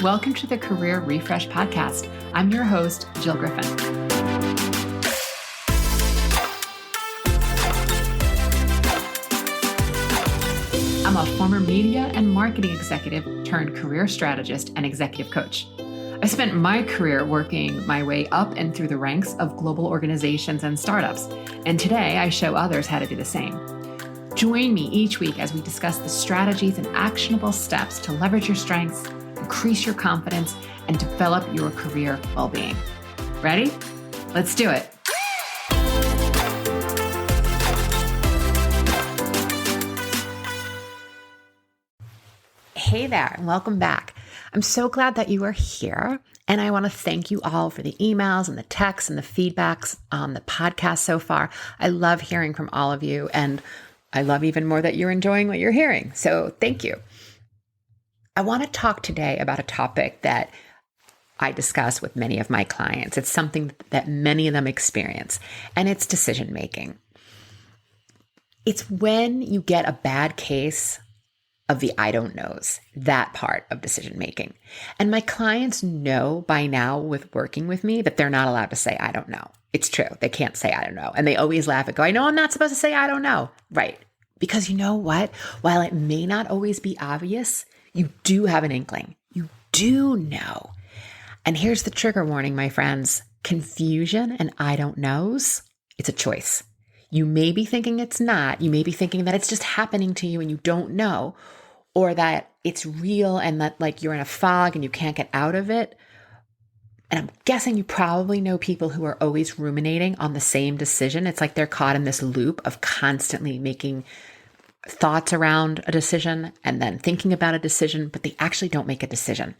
Welcome to the Career Refresh Podcast. I'm your host, Jill Griffin. I'm a former media and marketing executive turned career strategist and executive coach. I spent my career working my way up and through the ranks of global organizations and startups, and today I show others how to do the same. Join me each week as we discuss the strategies and actionable steps to leverage your strengths, increase your confidence, and develop your career well-being. Ready? Let's do it. Hey there, and welcome back. I'm so glad that you are here, and I want to thank you all for the emails and the texts and the feedbacks on the podcast so far. I love hearing from all of you, and I love even more that you're enjoying what you're hearing. So thank you. I want to talk today about a topic that I discuss with many of my clients. It's something that many of them experience, and it's decision making. It's when you get a bad case of the I don't knows, that part of decision making. And my clients know by now with working with me that they're not allowed to say I don't know. It's true. They can't say I don't know. And they always laugh and go, I know I'm not supposed to say I don't know. Right. Because you know what? While it may not always be obvious, you do have an inkling. You do know. And here's the trigger warning, my friends. Confusion and I don't knows, it's a choice. You may be thinking it's not. You may be thinking that it's just happening to you and you don't know, or that it's real and that like you're in a fog and you can't get out of it. And I'm guessing you probably know people who are always ruminating on the same decision. It's like they're caught in this loop of constantly making thoughts around a decision and then thinking about a decision, but they actually don't make a decision.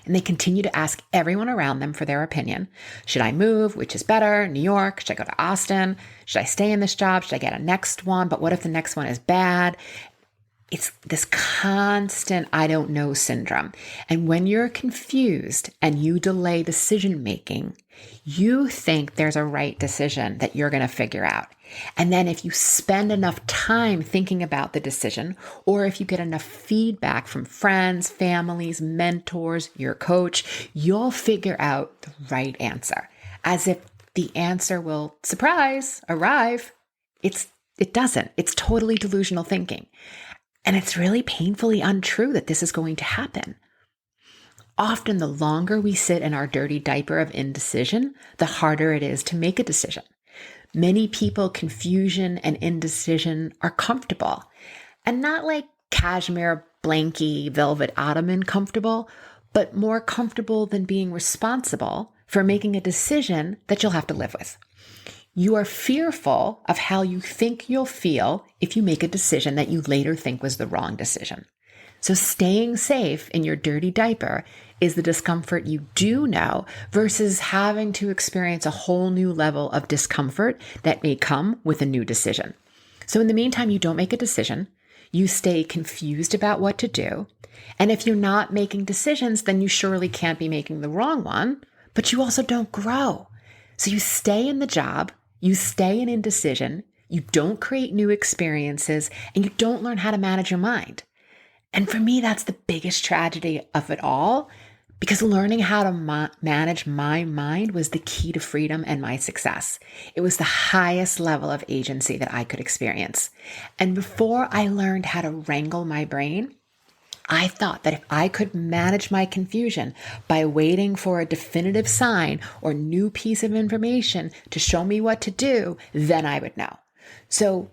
And they continue to ask everyone around them for their opinion. Should I move? Which is better? New York? Should I go to Austin? Should I stay in this job? Should I get a next one? But what if the next one is bad? It's this constant I don't know syndrome. And when you're confused and you delay decision making, you think there's a right decision that you're going to figure out. And then if you spend enough time thinking about the decision, or if you get enough feedback from friends, families, mentors, your coach, you'll figure out the right answer. As if the answer will, surprise, arrive. It doesn't. It's totally delusional thinking. And it's really painfully untrue that this is going to happen. Often the longer we sit in our dirty diaper of indecision, the harder it is to make a decision. Many people, confusion and indecision are comfortable, and not like cashmere, blanky, velvet ottoman comfortable, but more comfortable than being responsible for making a decision that you'll have to live with. You are fearful of how you think you'll feel if you make a decision that you later think was the wrong decision. So staying safe in your dirty diaper is the discomfort you do know versus having to experience a whole new level of discomfort that may come with a new decision. So in the meantime, you don't make a decision. You stay confused about what to do. And if you're not making decisions, then you surely can't be making the wrong one, but you also don't grow. So you stay in the job, you stay in indecision, you don't create new experiences, and you don't learn how to manage your mind. And for me, that's the biggest tragedy of it all, because learning how to manage my mind was the key to freedom and my success. It was the highest level of agency that I could experience. And before I learned how to wrangle my brain, I thought that if I could manage my confusion by waiting for a definitive sign or new piece of information to show me what to do, then I would know. So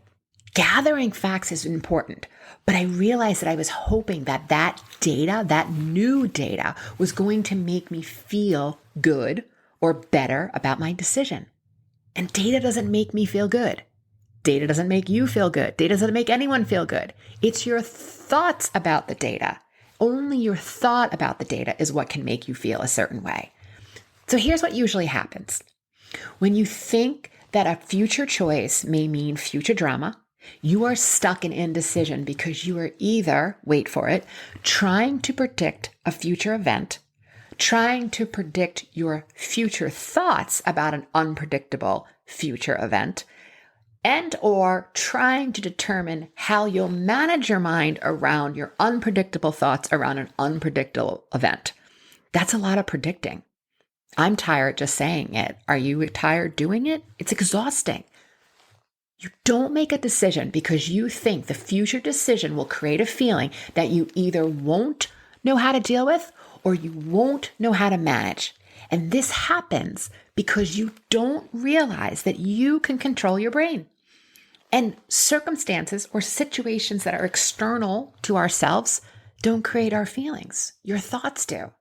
gathering facts is important, but I realized that I was hoping that that data, that new data, was going to make me feel good or better about my decision. And data doesn't make me feel good. Data doesn't make you feel good. Data doesn't make anyone feel good. It's your thoughts about the data. Only your thought about the data is what can make you feel a certain way. So here's what usually happens. When you think that a future choice may mean future drama, you are stuck in indecision because you are either, wait for it, trying to predict a future event, trying to predict your future thoughts about an unpredictable future event, and or trying to determine how you'll manage your mind around your unpredictable thoughts around an unpredictable event. That's a lot of predicting. I'm tired just saying it. Are you tired doing it? It's exhausting. You don't make a decision because you think the future decision will create a feeling that you either won't know how to deal with or you won't know how to manage. And this happens because you don't realize that you can control your brain. And circumstances or situations that are external to ourselves don't create our feelings. Your thoughts do.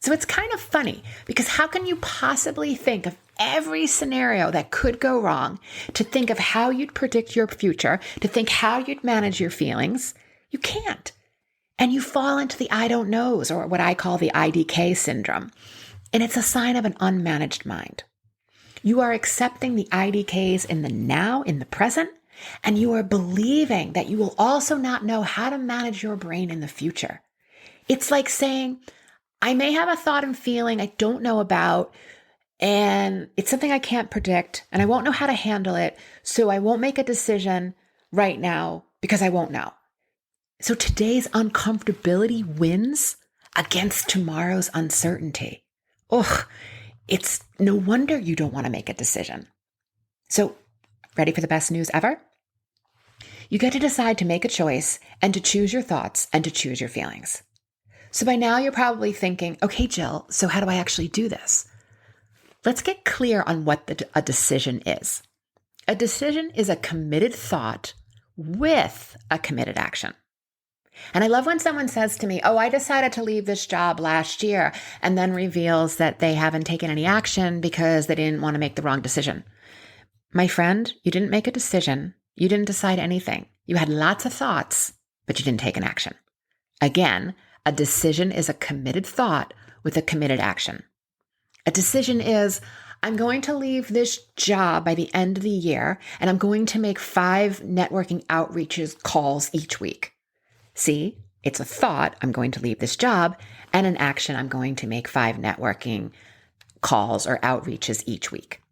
So it's kind of funny because how can you possibly think of every scenario that could go wrong, to think of how you'd predict your future, to think how you'd manage your feelings? You can't. And you fall into the I don't knows, or what I call the IDK syndrome. And it's a sign of an unmanaged mind. You are accepting the IDKs in the now, in the present, and you are believing that you will also not know how to manage your brain in the future. It's like saying, I may have a thought and feeling I don't know about, and it's something I can't predict, and I won't know how to handle it, so I won't make a decision right now because I won't know. So today's uncomfortability wins against tomorrow's uncertainty. Ugh, it's no wonder you don't want to make a decision. So, ready for the best news ever? You get to decide to make a choice and to choose your thoughts and to choose your feelings. So by now you're probably thinking, okay, Jill, so how do I actually do this? Let's get clear on what a decision is. A decision is a committed thought with a committed action. And I love when someone says to me, oh, I decided to leave this job last year, and then reveals that they haven't taken any action because they didn't want to make the wrong decision. My friend, you didn't make a decision. You didn't decide anything. You had lots of thoughts, but you didn't take an action. Again, a decision is a committed thought with a committed action. A decision is, I'm going to leave this job by the end of the year, and I'm going to make 5 networking outreaches calls each week. See, it's a thought, I'm going to leave this job, and an action, I'm going to make 5 networking calls or outreaches each week.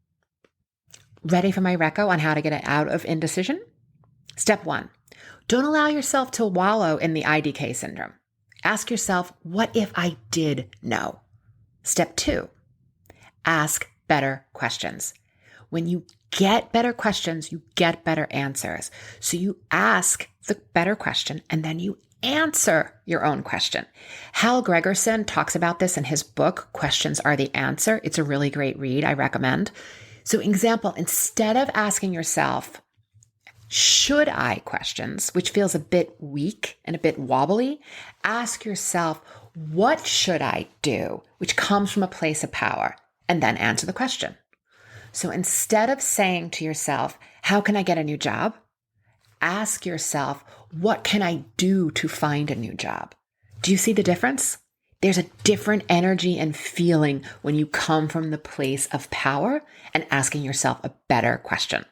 Ready for my reco on how to get out of indecision? Step 1, don't allow yourself to wallow in the IDK syndrome. Ask yourself, what if I did know? Step 2, ask better questions. When you get better questions, you get better answers. So you ask the better question and then you answer your own question. Hal Gregerson talks about this in his book, Questions Are the Answer. It's a really great read. I recommend. So example, instead of asking yourself, should I questions, which feels a bit weak and a bit wobbly, ask yourself, what should I do, which comes from a place of power, and then answer the question. So instead of saying to yourself, how can I get a new job? Ask yourself, what can I do to find a new job? Do you see the difference? There's a different energy and feeling when you come from the place of power and asking yourself a better question.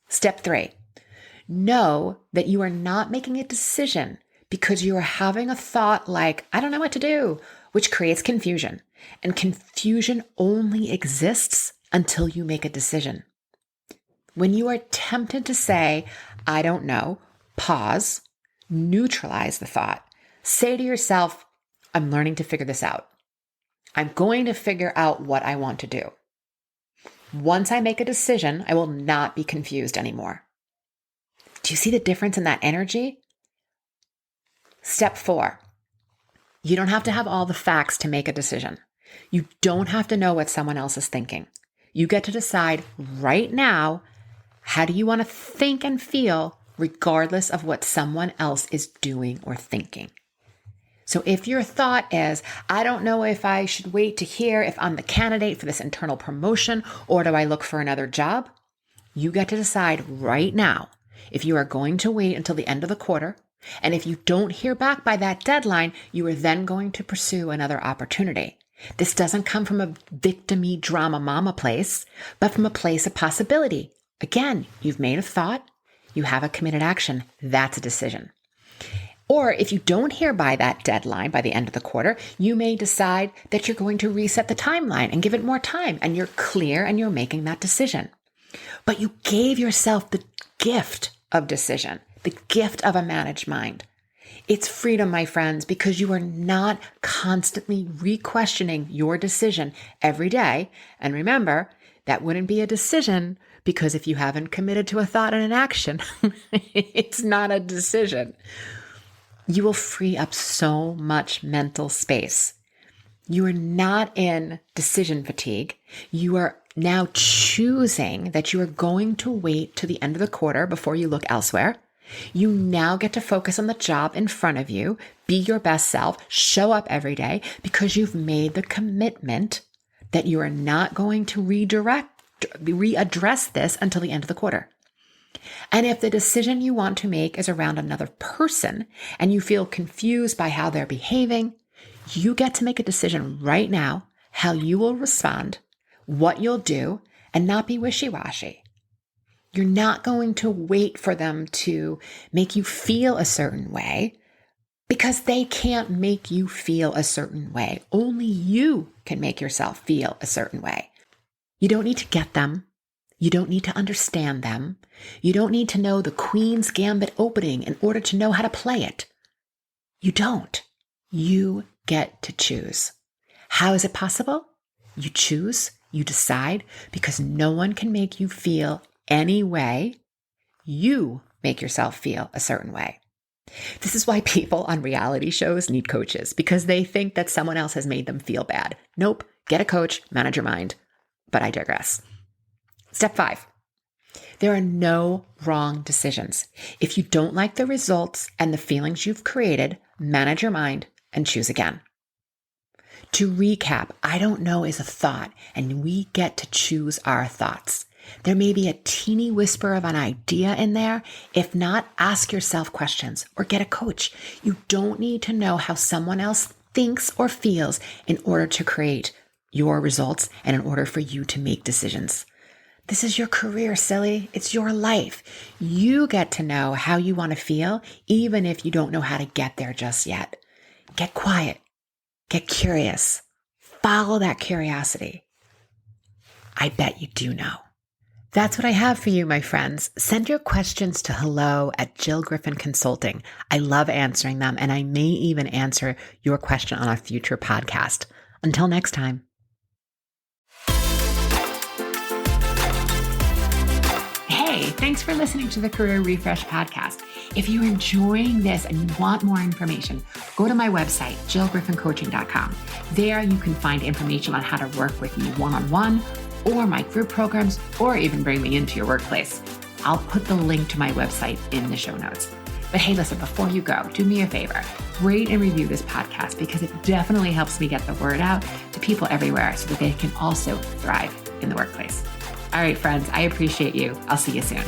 Step 3, know that you are not making a decision because you are having a thought like, I don't know what to do, which creates confusion. And confusion only exists until you make a decision. When you are tempted to say, I don't know, pause, neutralize the thought. Say to yourself, I'm learning to figure this out. I'm going to figure out what I want to do. Once I make a decision, I will not be confused anymore. Do you see the difference in that energy? Step 4, you don't have to have all the facts to make a decision. You don't have to know what someone else is thinking. You get to decide right now, how do you want to think and feel regardless of what someone else is doing or thinking. So if your thought is, I don't know if I should wait to hear if I'm the candidate for this internal promotion or do I look for another job, you get to decide right now if you are going to wait until the end of the quarter. And if you don't hear back by that deadline, you are then going to pursue another opportunity. This doesn't come from a victim-y drama mama place, but from a place of possibility. Again, you've made a thought, you have a committed action. That's a decision. Or if you don't hear by that deadline, by the end of the quarter, you may decide that you're going to reset the timeline and give it more time, and you're clear and you're making that decision. But you gave yourself the gift of decision, the gift of a managed mind. It's freedom, my friends, because you are not constantly re-questioning your decision every day. And remember, that wouldn't be a decision because if you haven't committed to a thought and an action, it's not a decision. You will free up so much mental space. You are not in decision fatigue. You are now choosing that you are going to wait to the end of the quarter before you look elsewhere. You now get to focus on the job in front of you, be your best self, show up every day because you've made the commitment that you are not going to readdress this until the end of the quarter. And if the decision you want to make is around another person and you feel confused by how they're behaving, you get to make a decision right now how you will respond, what you'll do, and not be wishy-washy. You're not going to wait for them to make you feel a certain way because they can't make you feel a certain way. Only you can make yourself feel a certain way. You don't need to get them. You don't need to understand them. You don't need to know the Queen's Gambit opening in order to know how to play it. You don't. You get to choose. How is it possible? You choose, you decide, because no one can make you feel any way. You make yourself feel a certain way. This is why people on reality shows need coaches, because they think that someone else has made them feel bad. Nope, get a coach, manage your mind. But I digress. Step 5. There are no wrong decisions. If you don't like the results and the feelings you've created, manage your mind and choose again. To recap, I don't know is a thought, and we get to choose our thoughts. There may be a teeny whisper of an idea in there. If not, ask yourself questions or get a coach. You don't need to know how someone else thinks or feels in order to create your results and in order for you to make decisions. This is your career, silly. It's your life. You get to know how you want to feel, even if you don't know how to get there just yet. Get quiet. Get curious. Follow that curiosity. I bet you do know. That's what I have for you, my friends. Send your questions to hello@Jill Griffin Consulting. I love answering them, and I may even answer your question on a future podcast. Until next time. Hey, thanks for listening to the Career Refresh podcast. If you're enjoying this and you want more information, go to my website, jillgriffincoaching.com. There you can find information on how to work with me one-on-one or my group programs, or even bring me into your workplace. I'll put the link to my website in the show notes. But hey, listen, before you go, do me a favor, rate and review this podcast because it definitely helps me get the word out to people everywhere so that they can also thrive in the workplace. All right, friends, I appreciate you. I'll see you soon.